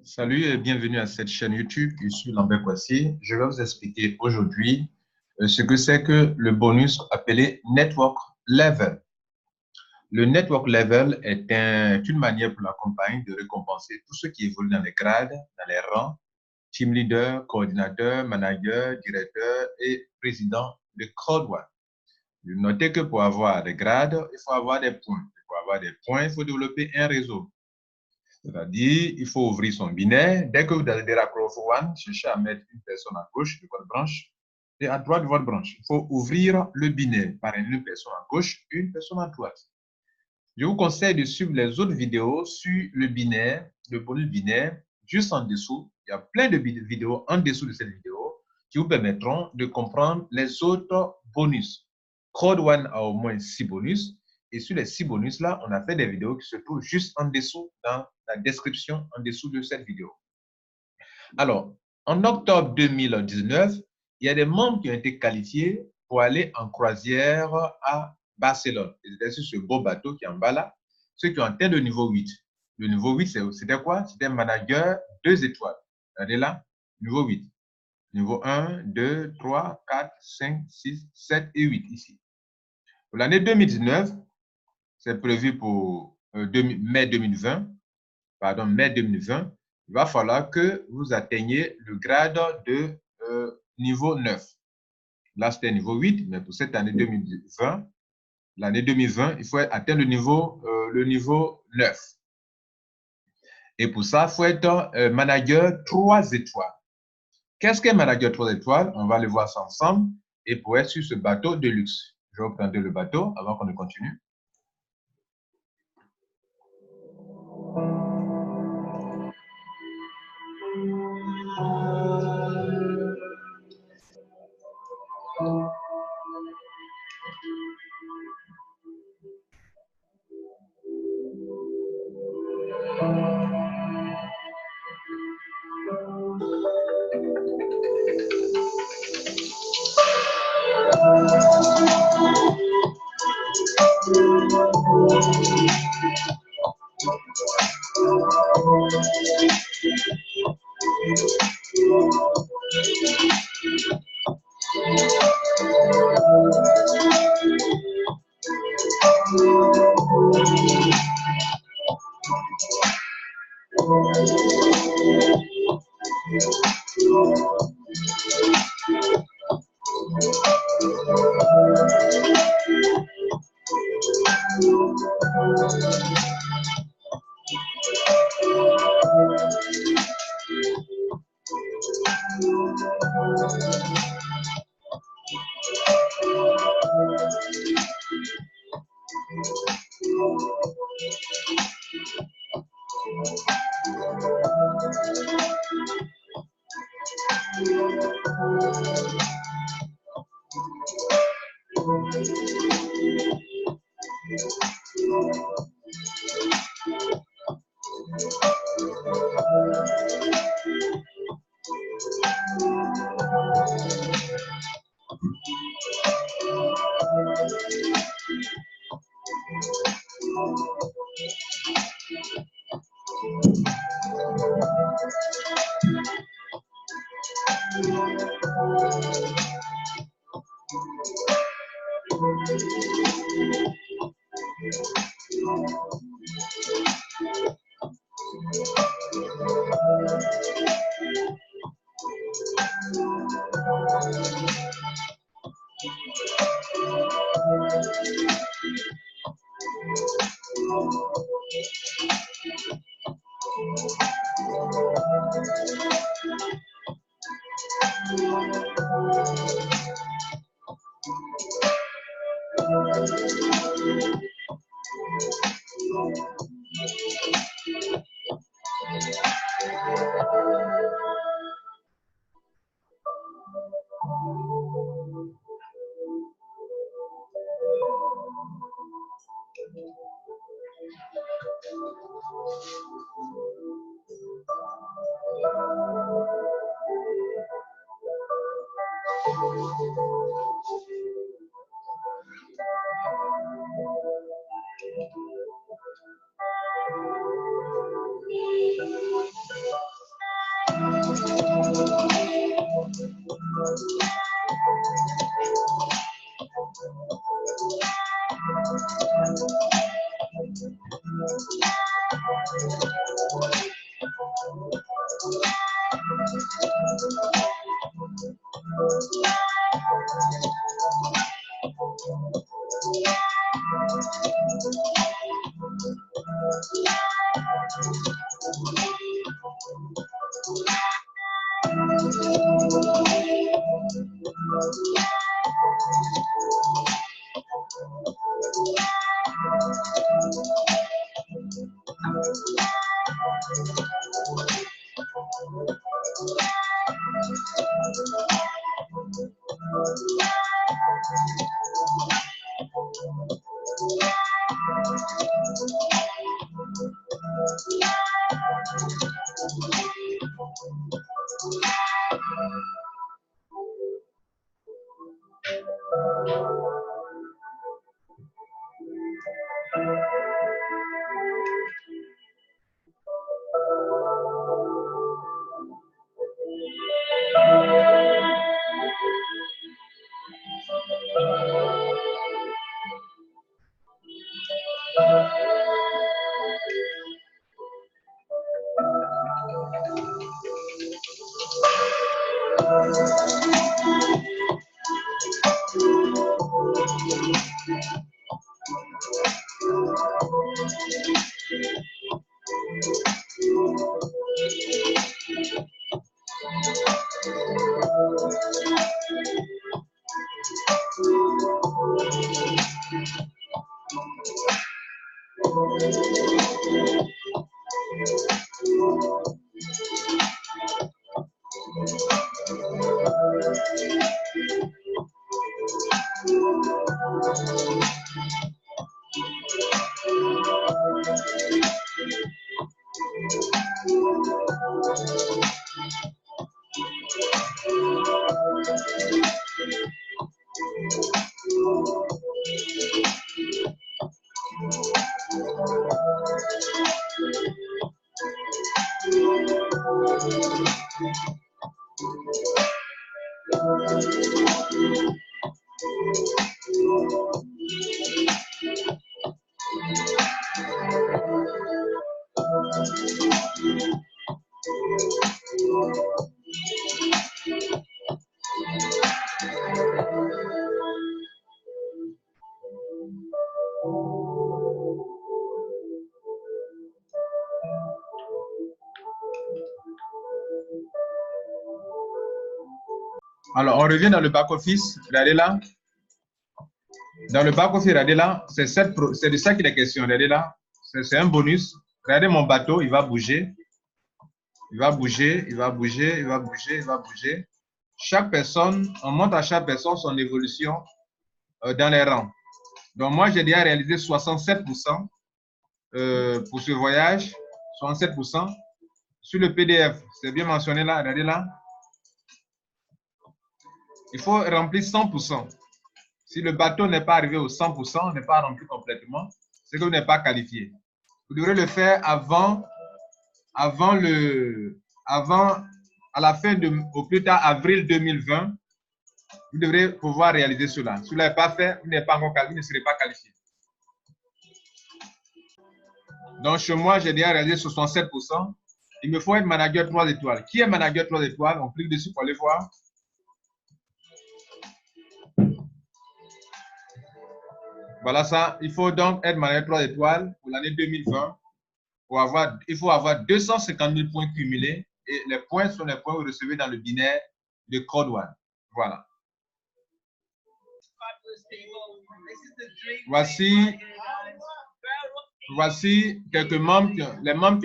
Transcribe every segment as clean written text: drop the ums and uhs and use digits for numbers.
Salut et bienvenue à cette chaîne YouTube. Je suis Lambert Kwasi. Je vais vous expliquer aujourd'hui ce que c'est que le bonus appelé Network Level. Le Network Level est une manière pour la compagnie de récompenser tous ceux qui évoluent dans les grades, dans les rangs, team leader, coordinateur, manager, directeur et président de Crowd One. Notez que pour avoir des grades, il faut avoir des points. Pour avoir des points, il faut développer un réseau. C'est-à-dire, il faut ouvrir son binaire. Dès que vous allez à Crowd One, cherchez à mettre une personne à gauche de votre branche et à droite de votre branche. Il faut ouvrir le binaire par une personne à gauche et une personne à droite. Je vous conseille de suivre les autres vidéos sur le binaire, le bonus binaire, juste en dessous. Il y a plein de vidéos en dessous de cette vidéo qui vous permettront de comprendre les autres bonus. Crowd One a au moins 6 bonus. Et sur les 6 bonus-là, on a fait des vidéos qui se trouvent juste en dessous, dans la description, en dessous de cette vidéo. Alors, en octobre 2019, il y a des membres qui ont été qualifiés pour aller en croisière à Barcelone. C'était sur ce beau bateau qui est en bas là, ceux qui ont atteint le niveau 8. Le niveau 8, c'était quoi? C'était manager 2 étoiles. Regardez là, niveau 8. Niveau 1, 2, 3, 4, 5, 6, 7 et 8 ici. Pour l'année 2019, c'est prévu pour mai 2020, il va falloir que vous atteigniez le grade de niveau 9. Là, c'était niveau 8, mais pour cette année 2020, l'année 2020, il faut atteindre le niveau 9. Et pour ça, il faut être manager 3 étoiles. Qu'est-ce qu'un manager 3 étoiles? On va le voir ça ensemble. Et pour être sur ce bateau de luxe. Je vais reprendre le bateau avant qu'on ne continue. Alors, on revient dans le back-office. Regardez là. Dans le back-office, regardez là. C'est de ça qu'il est question. Regardez là. C'est un bonus. Regardez mon bateau, il va bouger. Il va bouger, il va bouger, il va bouger, il va bouger. Chaque personne, on montre à chaque personne son évolution dans les rangs. Donc, moi, j'ai déjà réalisé 67% pour ce voyage. 67%. Sur le PDF, c'est bien mentionné là. Regardez là. Il faut remplir 100%. Si le bateau n'est pas arrivé au 100%, n'est pas rempli complètement, c'est que vous n'êtes pas qualifié. Vous devrez le faire avant, à la fin au plus tard, avril 2020, vous devrez pouvoir réaliser cela. Si vous ne l'avez pas fait, vous n'êtes pas encore qualifié, vous ne serez pas qualifié. Donc, chez moi, j'ai déjà réalisé 67%. Il me faut être manager 3 étoiles. Qui est manager 3 étoiles? On clique dessus pour aller voir. Voilà ça. Il faut donc être manager 3 étoiles pour l'année 2020. Il faut avoir 250 000 points cumulés et les points sont les points que vous recevez dans le binaire de Code One. Voilà. Voici quelques membres, quelques membres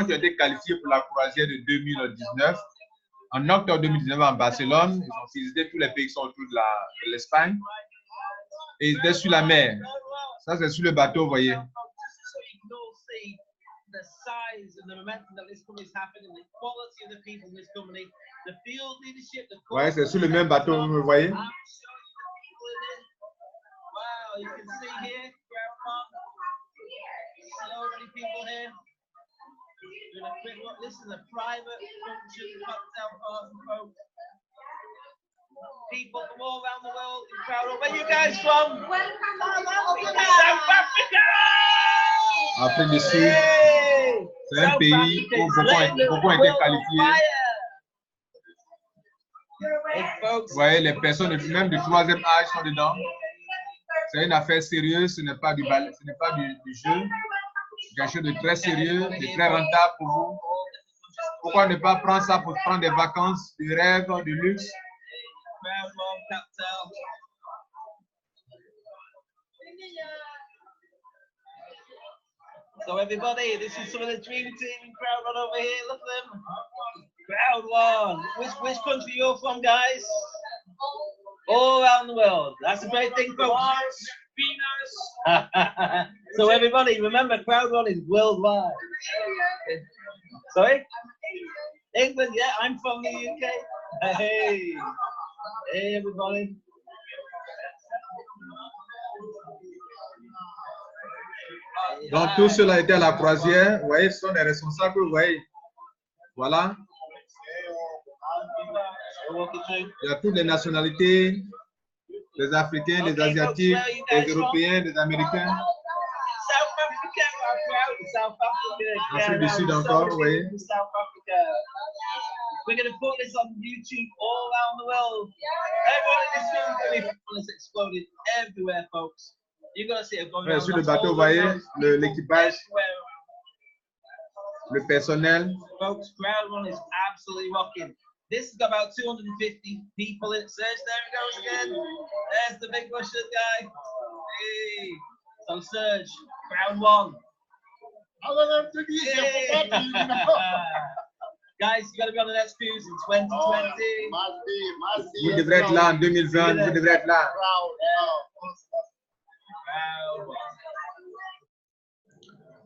qui ont été qualifiés pour la croisière de 2019. En octobre 2019 à Barcelone, ils ont visité tous les pays qui sont autour de l'Espagne. Et ils étaient sur la mer. Ça, c'est sur le bateau, vous voyez. Ouais, c'est sur le même bateau, vous me voyez. People from all around the world in Crowdle. Where are you guys from? South Africa! Afrique du Sud, c'est un pays où beaucoup ont été qualifiés. Vous voyez, les personnes même du troisième âge sont dedans. C'est une affaire sérieuse, ce n'est pas du ballet, ce n'est pas du jeu. Quelque chose de très sérieux, de très rentable pour vous. Pourquoi ne pas prendre ça pour prendre des vacances, de rêve, de luxe? So everybody, this is some of the dream team in Crowdrun over here. Look at them. Crowd one. Which country you're from, guys? All around the world. That's a great thing, folks. So everybody, remember, crowd one is worldwide. Sorry? England, yeah, I'm from the UK. Hey, hey everybody. Donc, tous ceux-là étaient à la croisière. Vous voyez, ce sont les responsables, vous voyez. Voilà. Il y a toutes les nationalités, les Africains, les Asiatiques, les Européens, les Américains. Afrique du Sud encore, vous voyez. We're going to put this on YouTube all around the world. Everyone in this room is going to be exploded everywhere, folks. You're going to see it going Ouais, sur le bateau, vous voyez, l'équipage, le personnel. Folks, crowd one is absolutely rocking. This has got about 250 people in it. Serge, there it goes again. There's the big Russian guy. Hey. So Serge, crowd one. Guys, you got to be on the next cruise in 2020. Vous devrez être là en 2020. Vous devrez être là.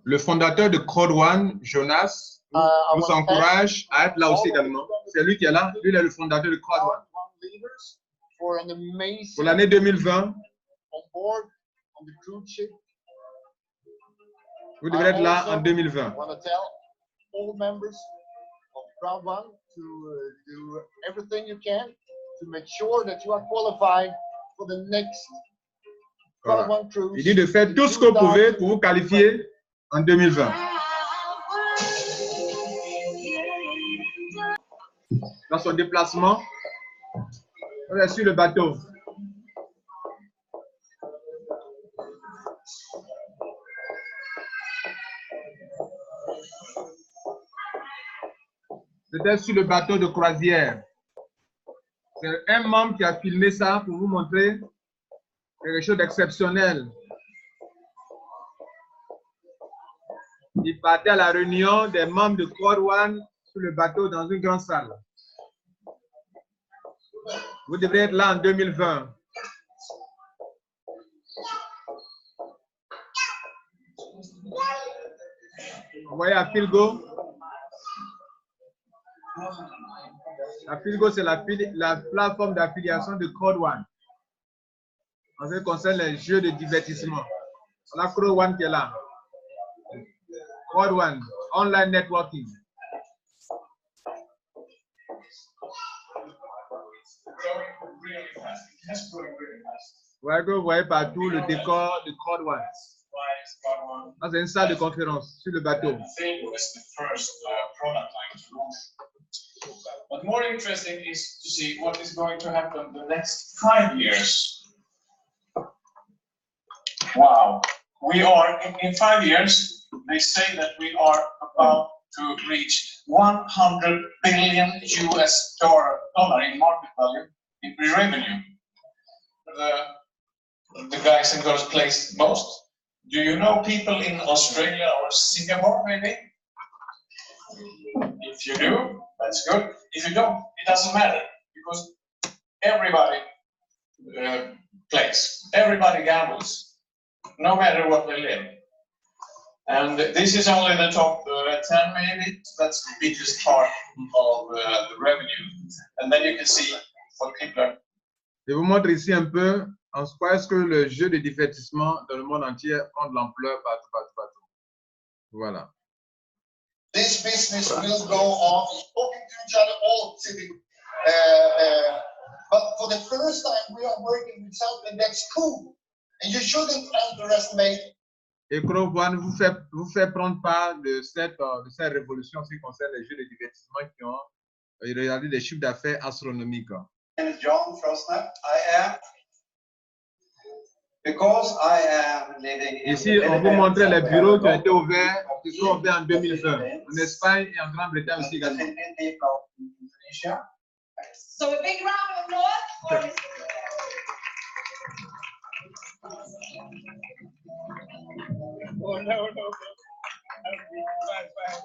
Le fondateur de Crowd One, Jonas, nous encourage à être là aussi également. C'est lui qui est là. Lui, il est le fondateur de Crowd One. Pour l'année 2020, vous devrez être là en 2020. Crowd One to do everything you can to make sure that you are qualified for the next Crowd One cruise. Il dit de faire tout ce que vous pouvez pour vous qualifier en 2020. Dans son déplacement, on est sur le bateau. C'était sur le bateau de croisière. C'est un membre qui a filmé ça pour vous montrer quelque chose d'exceptionnel. Il partait à la réunion des membres de Crowd One sur le bateau dans une grande salle. Vous devrez être là en 2020. Vous voyez à Philgo? La Philgo, c'est la plateforme d'affiliation de Crowd One. En ce qui concerne les jeux de divertissement. Voilà Crowd One qui est là. Crowd One, online networking. Vous voyez partout le décor de Crowd One. C'est une salle de conférence sur le bateau. But more interesting is to see what is going to happen the next 5 years. Wow, we are in 5 years. They say that we are about to reach $100 billion in market value in revenue. The guys and girls placed most. Do you know people in Australia or Singapore, maybe? If you do, that's good. If you don't, it doesn't matter because everybody plays. Everybody gambles, no matter what they live. And this is only the top 10, maybe. That's the biggest part of the revenue. And then you can see what people are. Je vous montre ici un peu en quoi est-ce que le jeu de divertissement dans le monde entier prend de l'ampleur partout. Voilà. This business will go on, talking to each other, all sitting. But for the first time, we are working with something that's cool. And you shouldn't underestimate. Et Crowd One vous fait prendre part de cette révolution en ce qui concerne les jeux de divertissement qui ont réalisé des chiffres d'affaires astronomiques. My name is John Frostner. Because I am living in Ici, on vous montre les bureaux qui ont été ouverts, qui sont ouverts en 2020, en Espagne et en Grande-Bretagne aussi également. So a big round of applause for this. Oh, no.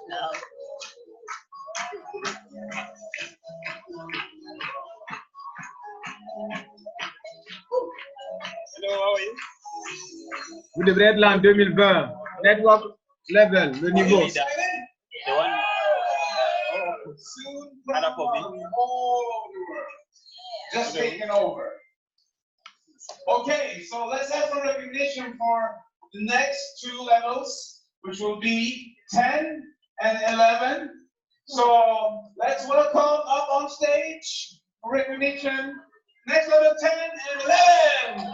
No. Vous devrez être là en 2020. Network level, le niveau. The one. Anna Poppy. Just taking over. Okay, so let's have a recognition for the next two levels, which will be 10 and 11. So let's welcome up on stage for recognition. Next level 10 and 11.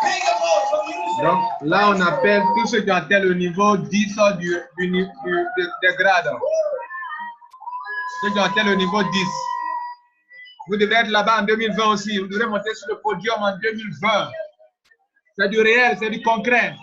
Big applause for you. Donc là, on appelle tous ceux qui ont atteint le niveau 10 des grades. Ceux qui ont atteint le niveau 10. Vous devrez être là-bas en 2020 aussi. Vous devrez monter sur le podium en 2020. C'est du réel, c'est du concret.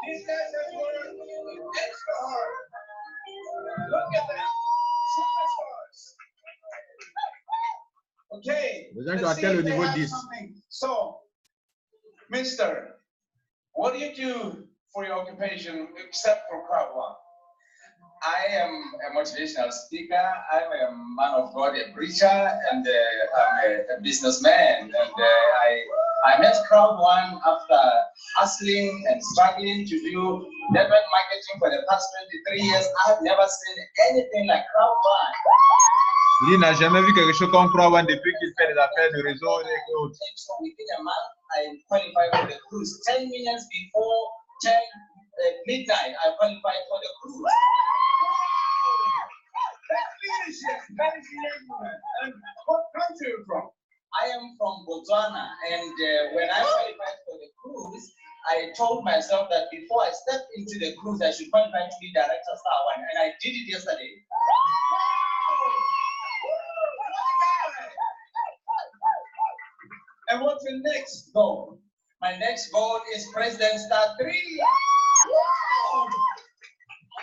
These guys have worked extra hard. Look at them. Superstars. Okay. Les gens qui ont let's see atteint le if they niveau have 10. something. So, Mister, what do you do for your occupation except for crowd one? I am a motivational speaker. I'm a man of God, a preacher, and I'm a businessman. And I met Crowd One after hustling and struggling to do network marketing for the past 23 years. I have never seen anything like Crowd One. Il n'a jamais vu quelque chose comme Crowd One depuis qu'il fait des affaires de réseau et autres. So within a month, I qualified for the cruise. 10 minutes before 10 midnight, I qualified for the cruise. That's leadership, ladies and gentlemen. And what country are you from? I am from Botswana, and when I qualified for the cruise, I told myself that before I step into the cruise, I should qualify to be Director Star One, and I did it yesterday. And what's your next goal? My next goal is President Star 3.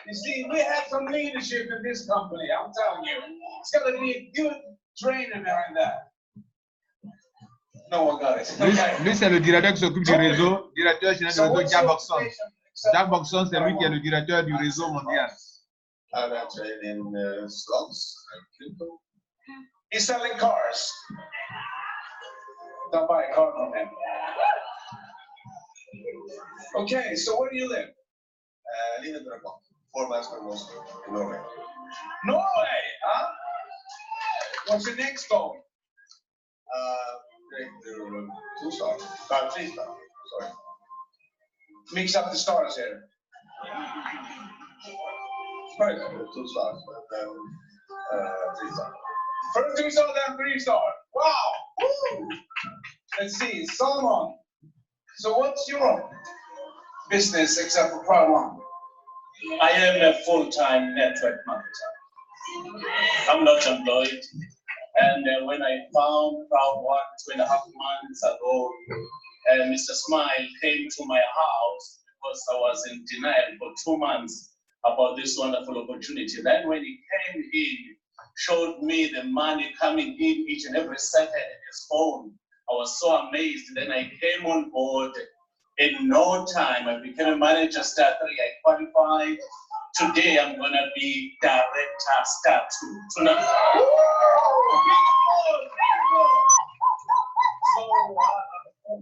You see, we have some leadership in this company, I'm telling you. It's got to be a good trainer behind that. No one got it. Lui, c'est le directeur qui s'occupe du réseau, directeur général du réseau, Jack Boxon. Jack Boxon, c'est lui qui est le directeur du réseau mondial. I'm trained in slots. He's selling cars. Don't buy a car from him. Okay, so where do you live? Live in Drøbak, 4 miles from Oslo, in Norway. Norway, huh? What's your next goal? Break the 2 stars, 3 stars, sorry. Mix up the stars here. First, 2 stars, and then 3 stars. first 2 stars, then 3 stars. Wow! Woo! Let's see, Solomon. So what's your business except for Crowd One? I am a full-time network marketer. I'm not employed. And when I found Crowd One 2.5 months ago, Mr. Smile came to my house because I was in denial for 2 months about this wonderful opportunity. Then when he came in, showed me the money coming in each and every second in his phone, I was so amazed. Then I came on board. In no time, I became a manager Star 3. I qualified. Today, I'm going to be Director Star 2. So,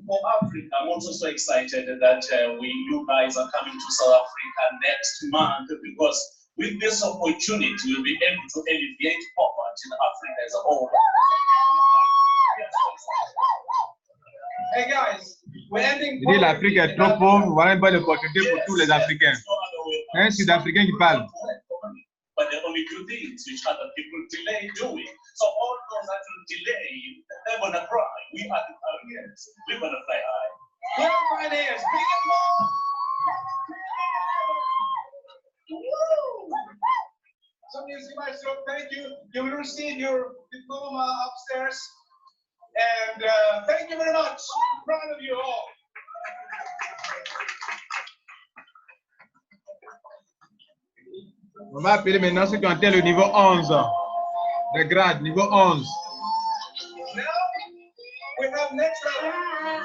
for Africa, I'm also so excited that you guys are coming to South Africa next month, because with this opportunity, we'll be able to alleviate poverty in Africa as a whole. Hey guys, we're ending. Il dit l'Afrique est trop pauvre, voilà une bonne opportunité pour tous les Africains. Un Sud-Africain qui parle. But they only do things which other people delay doing. So all those that will delay, they're gonna cry. We are the pioneers. We're gonna fly high. We're pioneers. Big applause. So, Music Maestro, thank you. You will receive your diploma upstairs. And thank you very much. I'm proud of you all. On va appeler maintenant ceux qui ont atteint le niveau 11. Le grade, niveau 11. Now we have next round.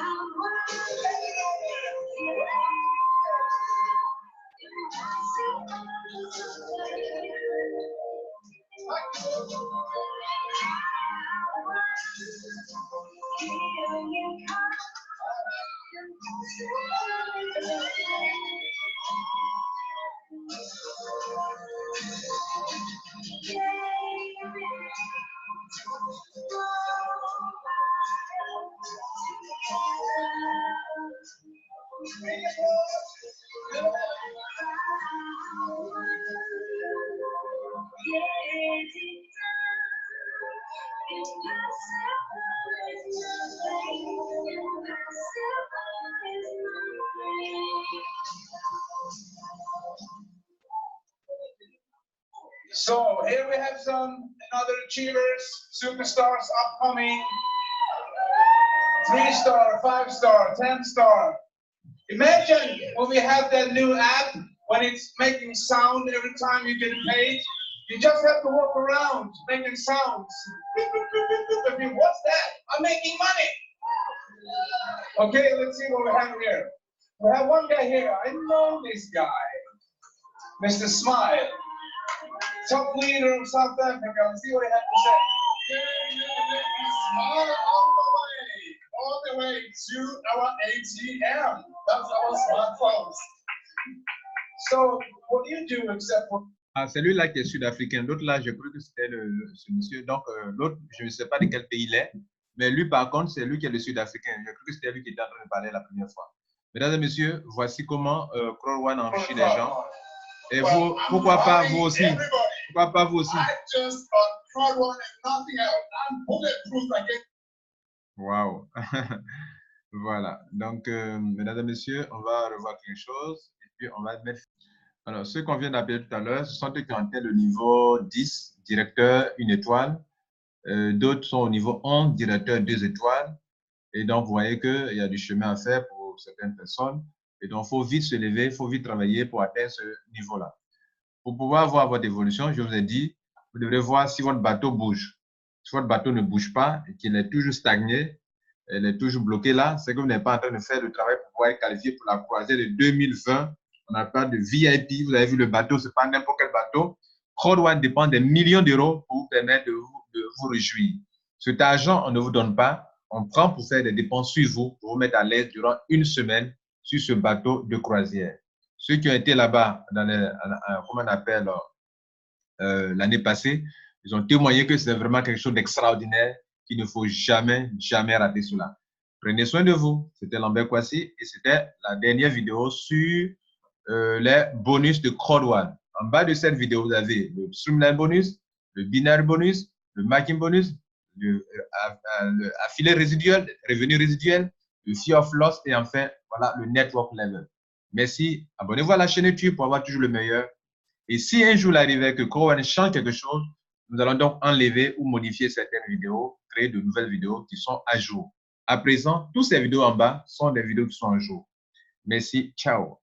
So here we have some other achievers, superstars upcoming. 3-star, 5-star, 10-star. Imagine when we have that new app, when it's making sound every time you get paid. You just have to walk around making sounds. What's that? I'm making money. Okay, let's see what we have here. We have one guy here. I know this guy. Mr. Smile. Top leader of South Africa. Let's see what he had to say. Smile all the way to our ATM. That's our smartphones. So, what do you do except for... Ah, celui-là qui est sud-africain. L'autre là, je crois que c'était ce monsieur. Donc, l'autre, je ne sais pas de quel pays il est. Mais lui, par contre, c'est lui qui est le sud-africain. Je crois que c'était lui qui était en train de parler la première fois. Mesdames et messieurs, voici comment Crowd One enrichit les gens. Et vous, pourquoi pas vous aussi? Pourquoi pas vous aussi? I just got Crowd One and nothing else. I'm bulletproof again. Wow. Voilà. Donc, mesdames et messieurs, on va revoir quelque chose. Et puis, on va mettre... Alors, ceux qu'on vient d'appeler tout à l'heure, ce sont ceux qui ont atteint le niveau 10, directeur 1 étoile. D'autres sont au niveau 11, directeur 2 étoiles. Et donc, vous voyez qu'il y a du chemin à faire pour certaines personnes. Et donc, il faut vite se lever, il faut vite travailler pour atteindre ce niveau-là. Pour pouvoir voir votre évolution, je vous ai dit, vous devrez voir si votre bateau bouge. Si votre bateau ne bouge pas et qu'il est toujours stagné, elle est toujours bloquée là, c'est que vous n'êtes pas en train de faire le travail pour pouvoir être qualifié pour la croisière de 2020. On n'a pas de VIP. Vous avez vu le bateau, ce n'est pas n'importe quel bateau. Crowd One dépend des millions d'euros pour vous permettre de vous réjouir. Cet argent, on ne vous donne pas. On prend pour faire des dépenses sur vous, pour vous mettre à l'aise durant une semaine sur ce bateau de croisière. Ceux qui ont été là-bas, comment on appelle, l'année passée, ils ont témoigné que c'est vraiment quelque chose d'extraordinaire, qu'il ne faut jamais, jamais rater cela. Prenez soin de vous. C'était Lambert Kwasi et c'était la dernière vidéo sur les bonus de Crowd One. En bas de cette vidéo, vous avez le Streamline bonus, le Binary bonus, le Marking bonus, le affilié résiduel, revenu résiduel, le Fear of Loss et enfin, voilà, le Network Level. Merci. Abonnez-vous à la chaîne YouTube pour avoir toujours le meilleur. Et si un jour il arrivait que Crowd One change quelque chose, nous allons donc enlever ou modifier certaines vidéos, créer de nouvelles vidéos qui sont à jour. À présent, toutes ces vidéos en bas sont des vidéos qui sont à jour. Merci. Ciao.